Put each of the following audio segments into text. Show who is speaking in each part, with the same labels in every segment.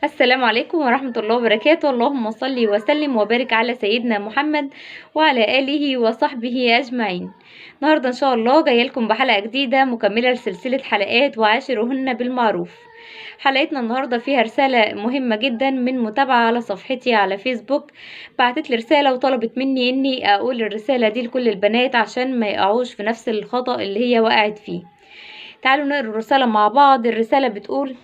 Speaker 1: السلام عليكم ورحمة الله وبركاته. اللهم صل وسلم وبارك على سيدنا محمد وعلى آله وصحبه أجمعين. النهاردة إن شاء الله جاية لكم بحلقة جديدة مكملة لسلسلة حلقات وعاشرهن بالمعروف. حلقتنا النهاردة فيها رسالة مهمة جدا من متابعة على صفحتي على فيسبوك. بعتت لي رسالة وطلبت مني إني أقول الرسالة دي لكل البنات عشان ما يقعوش في نفس الخطأ اللي هي وقعت فيه. تعالوا نقرأ الرسالة مع بعض. الرسالة بتقول: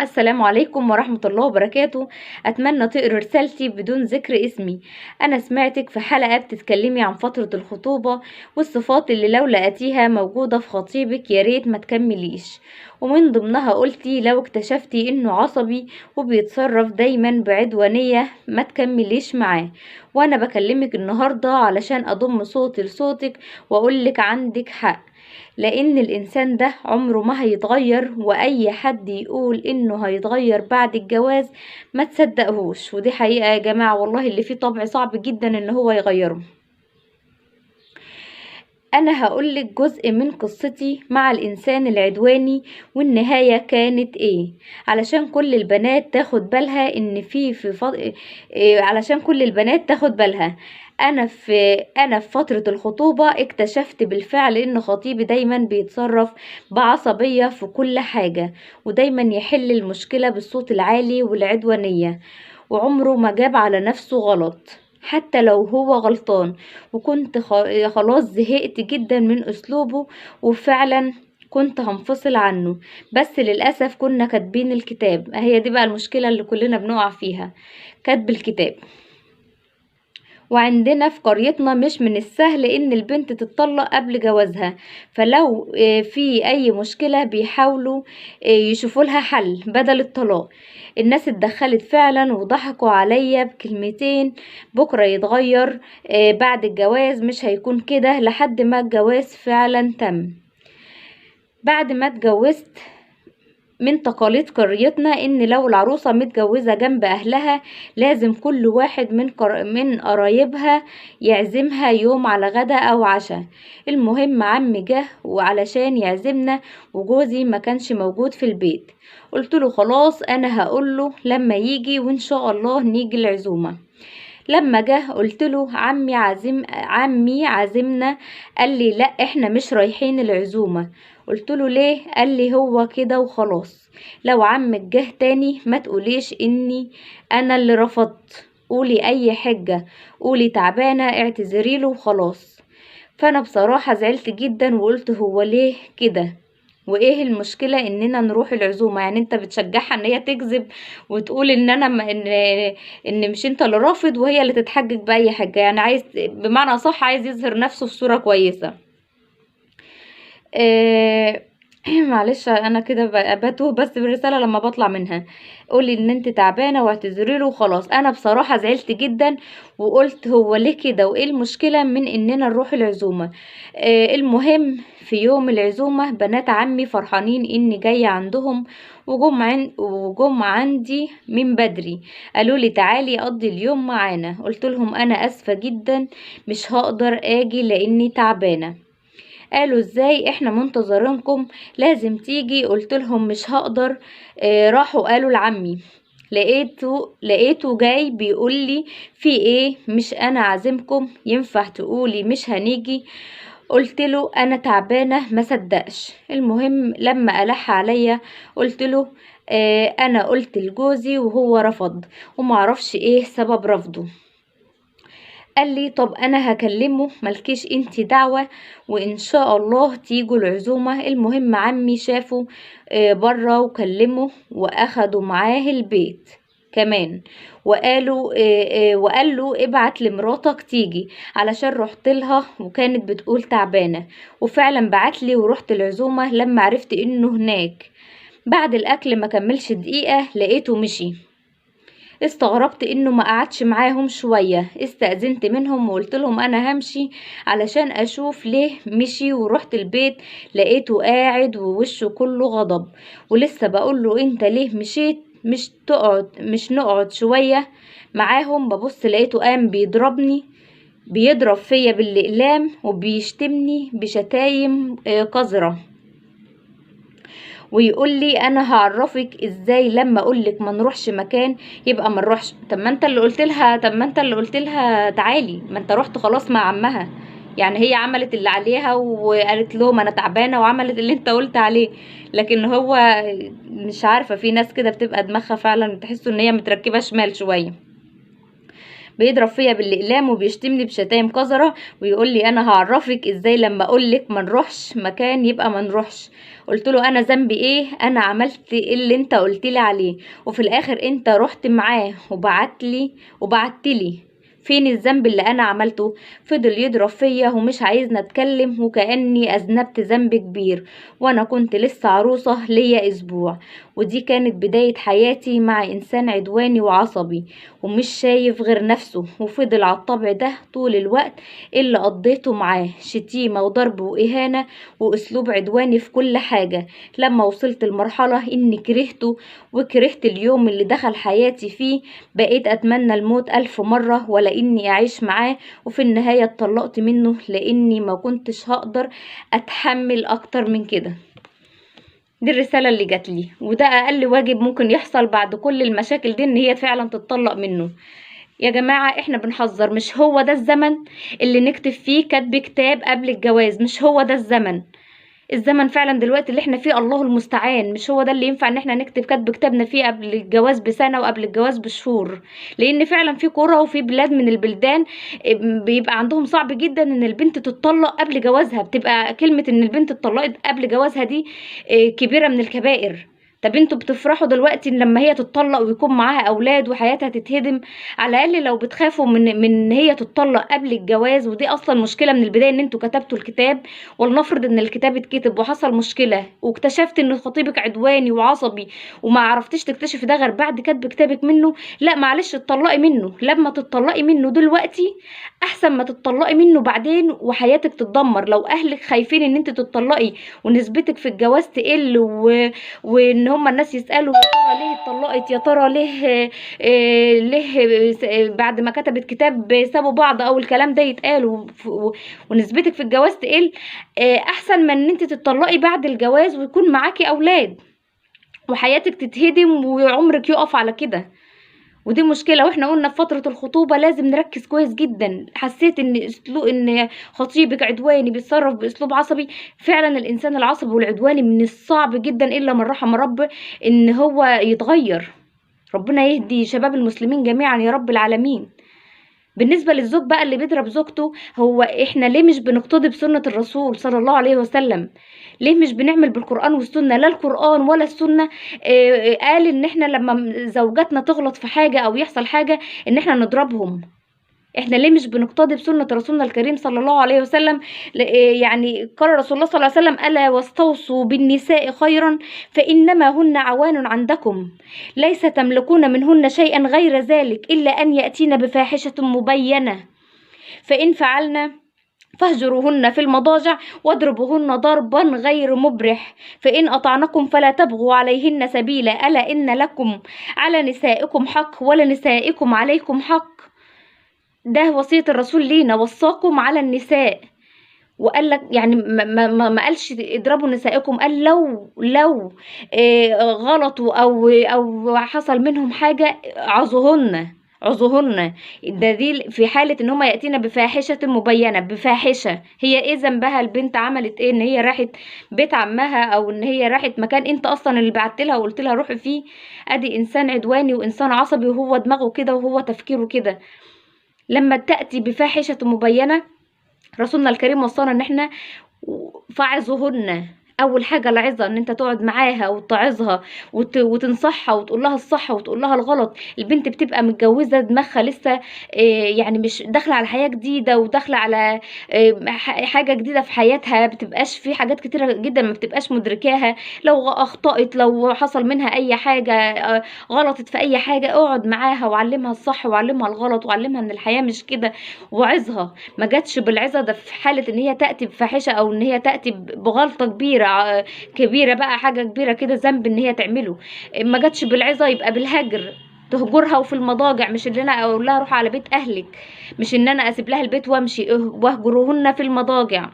Speaker 1: السلام عليكم ورحمة الله وبركاته. أتمنى تقرأ رسالتي بدون ذكر اسمي. أنا سمعتك في حلقة بتتكلمي عن فترة الخطوبة والصفات اللي لو لقيتيها موجودة في خطيبك ياريت ما تكمليش، ومن ضمنها قلتي لو اكتشفتي إنه عصبي وبيتصرف دايما بعدوانية ما تكمليش معاه. وأنا بكلمك النهاردة علشان أضم صوتي لصوتك وأقولك عندك حق، لأن الإنسان ده عمره ما هيتغير، وأي حد يقول إنه هيتغير بعد الجواز ما تصدقهوش. ودي حقيقة يا جماعة، والله اللي فيه طبع صعب جدا إن هو يغيره. أنا هقولك جزء من قصتي مع الإنسان العدواني والنهاية كانت إيه، علشان كل البنات تاخد بالها إن علشان كل البنات تاخد بالها. أنا في فترة الخطوبة اكتشفت بالفعل إن خطيبي دايما بيتصرف بعصبية في كل حاجة، ودايما يحل المشكلة بالصوت العالي والعدوانية، وعمره ما جاب على نفسه غلط حتى لو هو غلطان. وكنت خلاص زهقت جدا من أسلوبه، وفعلا كنت هنفصل عنه. بس للأسف كنا كاتبين الكتاب. هي دي بقى المشكلة اللي كلنا بنقع فيها، كاتب الكتاب. وعندنا في قريتنا مش من السهل ان البنت تتطلق قبل جوازها، فلو في اي مشكلة بيحاولوا يشوفوا لها حل بدل الطلاق. الناس اتدخلت فعلا وضحكوا عليا بكلمتين: بكرة يتغير، بعد الجواز مش هيكون كده. لحد ما الجواز فعلا تم. بعد ما اتجوزت، من تقاليد قريتنا ان لو العروسة متجوزة جنب اهلها لازم كل واحد من قرايبها يعزمها يوم على غدا او عشاء. المهم عمي جه وعلشان يعزمنا، وجوزي ما كانش موجود في البيت. قلت له خلاص انا هقول له لما يجي وان شاء الله نيجي العزومة. لما جه قلت له عمي عازمنا. قال لي لا احنا مش رايحين العزومة. قلت له ليه؟ قال لي هو كده وخلاص. لو عمك جه تاني ما تقوليش اني انا اللي رفضت، قولي اي حجة، قولي تعبانة، اعتذري له وخلاص. فانا بصراحة زعلت جدا وقلت هو ليه كده؟ وايه المشكلة اننا نروح العزومة؟ يعني انت بتشجعها ان هي تكذب وتقول ان انا ان مش انت اللي رافض وهي اللي تتحجج باي حاجة. يعني عايز بمعنى صح عايز يظهر نفسه في صورة كويسة. آه، معلش انا كده بتوه بس بالرساله لما بطلع منها. قولي ان انت تعبانه واعتذري له وخلاص. انا بصراحه زعلت جدا وقلت هو ليه كده وايه المشكله من اننا نروح العزومه؟ المهم في يوم العزومه بنات عمي فرحانين اني جايه عندهم، وجم عندي من بدري. قالوا لي تعالي اقضي اليوم معانا. قلت لهم انا اسفه جدا مش هقدر اجي لاني تعبانه. قالوا ازاي احنا منتظرينكم لازم تيجي. قلت لهم مش هقدر. راحوا قالوا لعمي. لقيته جاي بيقول لي في ايه؟ مش انا عازمكم، ينفع تقولي مش هنيجي؟ قلت له انا تعبانه ما صدقش. المهم لما ألح عليا قلت له انا قلت لجوزي وهو رفض ومعرفش ايه سبب رفضه. قال لي طب انا هكلمه ملكيش انتي دعوة وان شاء الله تيجوا العزومة. المهم عمي شافه بره وكلمه واخده معاه البيت كمان، وقال له ابعت لمراتك تيجي، علشان رحت لها وكانت بتقول تعبانة. وفعلا بعت لي ورحت العزومة. لما عرفت انه هناك بعد الاكل ما كملش دقيقة لقيته مشي. استغربت انه ما قعدش معاهم شوية. استأذنت منهم وقلت لهم انا همشي علشان اشوف ليه مشي. ورحت البيت لقيته قاعد ووشه كله غضب. ولسه بقول له انت ليه مشيت؟ مش نقعد شوية معاهم؟ ببص لقيته قام بيضرب فيا بالأقلام وبيشتمني بشتايم قذرة. ويقول لي انا هعرفك ازاي لما اقول لك ما نروحش مكان يبقى ما نروحش. طب ما انت اللي قلت لها تعالي، ما انت رحت خلاص مع عمها. يعني هي عملت اللي عليها وقالت لهم انا تعبانه وعملت اللي انت قلت عليه. لكن هو مش عارفه، في ناس كده بتبقى دماغها فعلا تحسوا ان هي متركبه شمال شويه. بيضرب فيا بالاقلام وبيشتمني بشتايم قذره، ويقول لي انا هعرفك ازاي لما اقول لك ما نروحش مكان يبقى ما نروحش. قلت له انا ذنبي ايه؟ انا عملت اللي انت قلت لي عليه، وفي الاخر انت رحت معاه وبعتلي فين الذنب اللي انا عملته؟ فضل يضرب فيا ومش عايزني اتكلم، وكأني اذنبت ذنب كبير، وانا كنت لسه عروسة ليا اسبوع. ودي كانت بداية حياتي مع انسان عدواني وعصبي ومش شايف غير نفسه، وفضل على الطبع ده طول الوقت اللي قضيته معاه، شتيمة وضرب وإهانة وأسلوب عدواني في كل حاجة. لما وصلت لمرحلة إني كرهته وكرهت اليوم اللي دخل حياتي فيه، بقيت أتمنى الموت 1000 مرة ولا إني أعيش معاه. وفي النهاية اتطلقت منه لإني ما كنتش هقدر أتحمل أكتر من كده. دي الرسالة اللي جات لي، وده أقل واجب ممكن يحصل بعد كل المشاكل دي، إن هي فعلا تتطلق منه. يا جماعة احنا بنحذر، مش هو ده الزمن اللي نكتب فيه كتب كتاب قبل الجواز، مش هو ده الزمن فعلا دلوقتي اللي احنا فيه الله المستعان، مش هو ده اللي ينفع ان احنا نكتب كتب كتابنا فيه قبل الجواز بسنة وقبل الجواز بشهور. لان فعلا في قرى وفي بلاد من البلدان بيبقى عندهم صعب جدا ان البنت تتطلق قبل جوازها، بتبقى كلمة ان البنت اتطلقت قبل جوازها دي كبيرة من الكبائر. طب انتوا بتفرحوا دلوقتي لما هي تتطلق ويكون معاها اولاد وحياتها تتهدم؟ على الاقل لو بتخافوا من ان هي تتطلق قبل الجواز، ودي اصلا مشكله من البدايه ان انتوا كتبتوا الكتاب، ولنفرض ان الكتاب اتكتب وحصل مشكله واكتشفت ان خطيبك عدواني وعصبي وما عرفتيش تكتشفي ده غير بعد كتب كتابك منه، لا معلش اتطلقي منه. لما تتطلقي منه دلوقتي احسن ما تتطلقي منه بعدين وحياتك تتدمر. لو اهلك خايفين ان انت تتطلقي ونسبتك في الجواز تقل وان هما الناس يسالوا يا ترى ليه اتطلقت، يا ترى ليه بعد ما كتبت كتاب سابوا بعض، او الكلام ده يتقال ونسبتك في الجواز تقل، احسن من ان انت تتطلقي بعد الجواز ويكون معاكي اولاد وحياتك تتهدم وعمرك يقف على كده. ودي مشكله. واحنا قلنا في فتره الخطوبه لازم نركز كويس جدا. حسيت ان خطيبك عدواني بيتصرف باسلوب عصبي، فعلا الانسان العصبي والعدواني من الصعب جدا الا من رحم رب ان هو يتغير. ربنا يهدي شباب المسلمين جميعا يا رب العالمين. بالنسبه للزوج بقى اللي بيضرب زوجته، هو احنا ليه مش بنقتدي بسنه الرسول صلى الله عليه وسلم؟ ليه مش بنعمل بالقرآن والسنة؟ لا القرآن ولا السنة قال ان احنا لما زوجاتنا تغلط في حاجة او يحصل حاجة ان احنا نضربهم. احنا ليه مش بنقتدي بسنة رسولنا الكريم صلى الله عليه وسلم؟ يعني قال رسول الله صلى الله عليه وسلم ألا واستوصوا بالنساء خيرا فإنما هن عوان عندكم ليس تملكون منهن شيئا غير ذلك إلا أن يأتين بفاحشة مبينة، فإن فعلنا فاهجروهن في المضاجع واضربوهن ضربا غير مبرح، فإن أطعنكم فلا تبغوا عليهن سبيلا ألا إن لكم على نسائكم حق ولنسائكم عليكم حق. ده وصية الرسول لينا، وصاكم على النساء وقال لك يعني ما قالش اضربوا نسائكم، قال لو غلطوا او حصل منهم حاجة عظوهن. ده دي في حالة ان هما يأتينا بفاحشة مبينة. بفاحشة هي ايه ذنبها؟ البنت عملت ايه؟ ان هي راحت بيت عمها او ان هي راحت مكان انت اصلا اللي بعت لها وقلت لها روحي فيه؟ ادي انسان عدواني وانسان عصبي وهو دماغه كده وهو تفكيره كده. لما تأتي بفاحشة مبينة رسولنا الكريم وصانا ان احنا فاعظوهن. اول حاجه العظه، ان انت تقعد معاها وتعظها وتنصحها وتقول لها الصح وتقول لها الغلط. البنت بتبقى متجوزه دماغها لسه يعني مش داخله على حياه جديده وداخله على حاجه جديده في حياتها، بتبقاش في حاجات كتيره جدا ما بتبقاش مدركاها. لو اخطأت، لو حصل منها اي حاجه غلطت في اي حاجه، اقعد معاها وعلمها الصح وعلمها الغلط وعلمها ان الحياه مش كده وعظها. ما جاتش بالعظه ده في حاله ان هي تاتي بفاحشه او ان هي تاتي بغلطه كبيره بقى، حاجه كبيره كده ذنب ان هي تعمله. ما جاتش بالعظه يبقى بالهجر، تهجرها وفي المضاجع. مش اللي انا اقول لها روح على بيت اهلك، مش ان انا اسيب لها البيت وامشي، واهجروهن في المضاجع.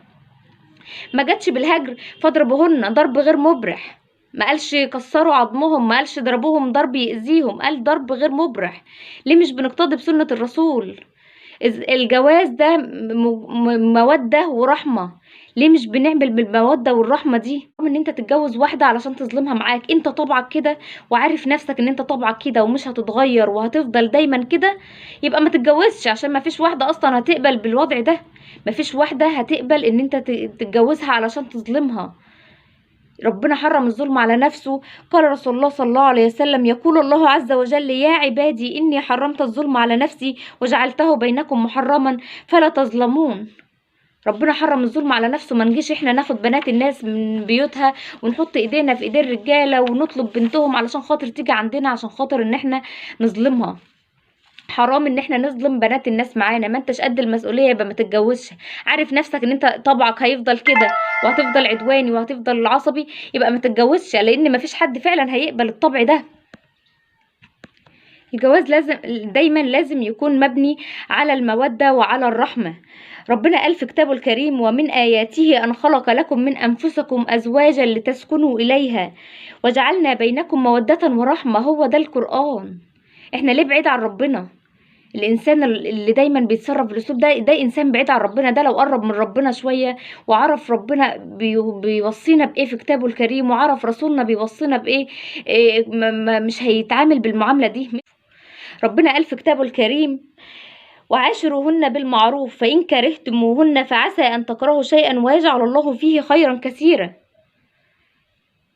Speaker 1: ما جاتش بالهجر فاضربوهن ضرب غير مبرح. ما قالش كسروا عظمهم، ما قالش ضربوهم ضرب يأذيهم، قال ضرب غير مبرح. ليه مش بنقتضي بسنة الرسول؟ الجواز ده مودة ورحمة، ليه مش بنعمل بالمودة والرحمة دي؟ ان انت تتجوز واحدة علشان تظلمها معاك، انت طبعك كده وعارف نفسك ان انت طبعك كده ومش هتتغير وهتفضل دايما كده، يبقى ما تتجوزش، عشان ما فيش واحدة اصلا هتقبل بالوضع ده. ما فيش واحدة هتقبل ان انت تتجوزها علشان تظلمها. ربنا حرم الظلم على نفسه. قال رسول الله صلى الله عليه وسلم: يقول الله عز وجل: يا عبادي إني حرمت الظلم على نفسي وجعلته بينكم محرما فلا تظلمون. ربنا حرم الظلم على نفسه، ما نجيش احنا ناخد بنات الناس من بيوتها ونحط ايدينا في ايدين الرجاله ونطلب بنتهم علشان خاطر تيجي عندنا، عشان خاطر ان احنا نظلمها. حرام ان احنا نظلم بنات الناس معانا. ما انتش قد المسؤوليه يبقى ما تتجوزش. عارف نفسك ان انت طبعك هيفضل كده وهتفضل عدواني وهتفضل عصبي، يبقى ما تتجوزش، لان ما فيش حد فعلا هيقبل الطبع ده. الجواز دايما لازم يكون مبني على المودة وعلى الرحمة. ربنا قال في كتابه الكريم: ومن آياته أن خلق لكم من أنفسكم أزواجا لتسكنوا إليها وجعلنا بينكم مودة ورحمة. هو ده القرآن. احنا ليه بعيد عن ربنا؟ الانسان اللي دايما بيتصرف بالاسلوب ده انسان بعيد عن ربنا. ده لو قرب من ربنا شويه وعرف ربنا بيوصينا بايه في كتابه الكريم، وعرف رسولنا بيوصينا بايه، مش هيتعامل بالمعامله دي. ربنا قال في كتابه الكريم: وعاشروهن بالمعروف فإن كرهتموهن فعسى أن تكرهوا شيئا ويجعل الله فيه خيرا كثيرا.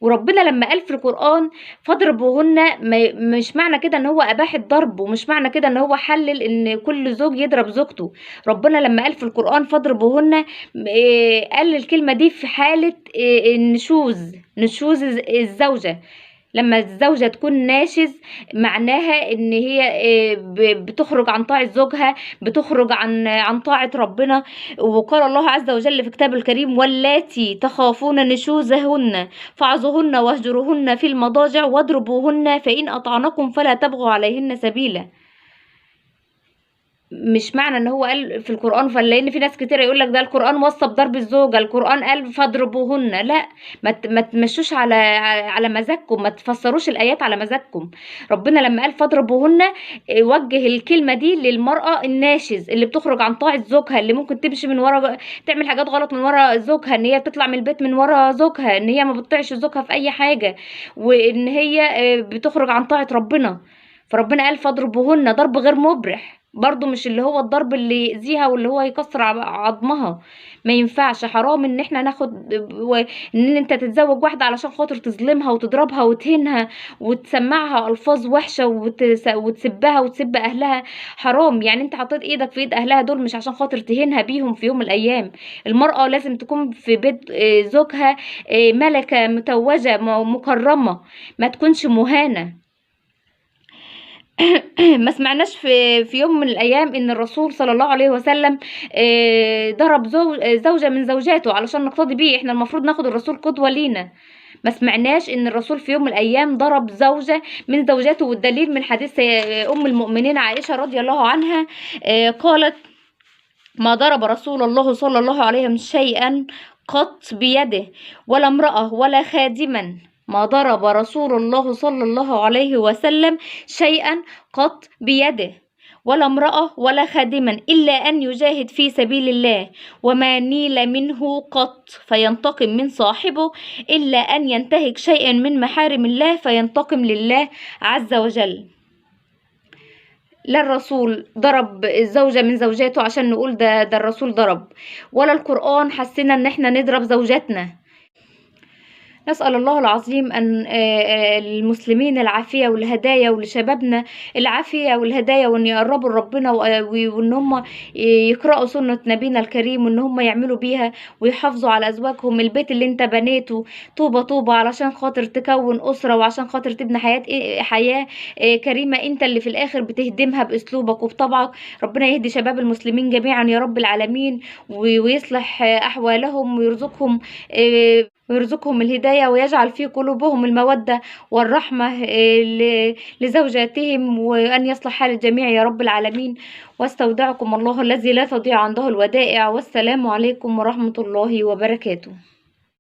Speaker 1: وربنا لما قال في القرآن فاضربوهن، مش معنى كده ان هو اباح الضرب، ومش معنى كده ان هو حلل ان كل زوج يضرب زوجته. ربنا لما قال في القرآن فاضربوهن، قال الكلمة دي في حالة نشوز الزوجة. لما الزوجة تكون ناشز، معناها ان هي بتخرج عن طاعة زوجها، بتخرج عن طاعة ربنا. وقال الله عز وجل في كتابه الكريم: واللاتي تخافون نشوزهن فاعظوهن واهجروهن في المضاجع واضربوهن فإن أطعنكم فلا تبغوا عليهن سبيلا. مش معنى ان هو قال في القرآن، لان في ناس كتير يقول لك ده القرآن وصى بضرب الزوجة، القرآن قال فاضربوهن. لا، ما تمشوش على مزاجكم، ما تفسروش الآيات على مزاجكم. ربنا لما قال فاضربوهن وجه الكلمة دي للمرأة الناشز اللي بتخرج عن طاعة زوجها، اللي ممكن تمشي من ورا، تعمل حاجات غلط من ورا زوجها، ان هي بتطلع من البيت من ورا زوجها، ان هي ما بتطيعش زوجها في اي حاجة، وان هي بتخرج عن طاعة ربنا. فربنا قال فاضربوهن ضرب غير مبرح، برضو مش اللي هو الضرب اللي يأذيها واللي هو يكسر عظمها. ما ينفعش. حرام ان احنا ناخد ان انت تتزوج واحدة علشان خاطر تظلمها وتضربها وتهينها وتسمعها الفاظ وحشة وتسبها وتسب اهلها. حرام. يعني انت حطيت ايدك في ايد اهلها دول مش عشان خاطر تهينها بيهم في يوم من الايام. المرأة لازم تكون في بيت زوجها ملكة متوجة مكرمة، ما تكونش مهانة. ما سمعناش في يوم من الايام ان الرسول صلى الله عليه وسلم ضرب زوجة من زوجاته علشان نقتدي بيه. احنا المفروض ناخد الرسول قدوة لينا. ما سمعناش ان الرسول في يوم من الايام ضرب زوجة من زوجاته، والدليل من حديث ام المؤمنين عائشة رضي الله عنها قالت: ما ضرب رسول الله صلى الله عليه وسلم شيئا قط بيده ولا امرأة ولا خادما. ما ضرب رسول الله صلى الله عليه وسلم شيئا قط بيده ولا امرأة ولا خادما إلا أن يجاهد في سبيل الله، وما نيل منه قط فينتقم من صاحبه إلا أن ينتهك شيئا من محارم الله فينتقم لله عز وجل. لا الرسول ضرب الزوجة من زوجاته عشان نقول ده الرسول ضرب، ولا القرآن حسنا ان احنا نضرب زوجاتنا. نسأل الله العظيم أن المسلمين العافية والهدايا، ولشبابنا العافية والهدايا، وأن يقربوا لربنا، وأن هم يقرأوا سنة نبينا الكريم، وأن هم يعملوا بيها ويحافظوا على أزواجهم. البيت اللي انت بنيته طوبة طوبة علشان خاطر تكون أسرة وعشان خاطر تبني حياة كريمة، انت اللي في الآخر بتهدمها بأسلوبك وبطبعك. ربنا يهدي شباب المسلمين جميعا يا رب العالمين، ويصلح أحوالهم ويرزقهم الهداية، ويجعل في قلوبهم المودة والرحمة لزوجاتهم، وأن يصلح حال الجميع يا رب العالمين. واستودعكم الله الذي لا تضيع عنده الودائع، والسلام عليكم ورحمة الله وبركاته.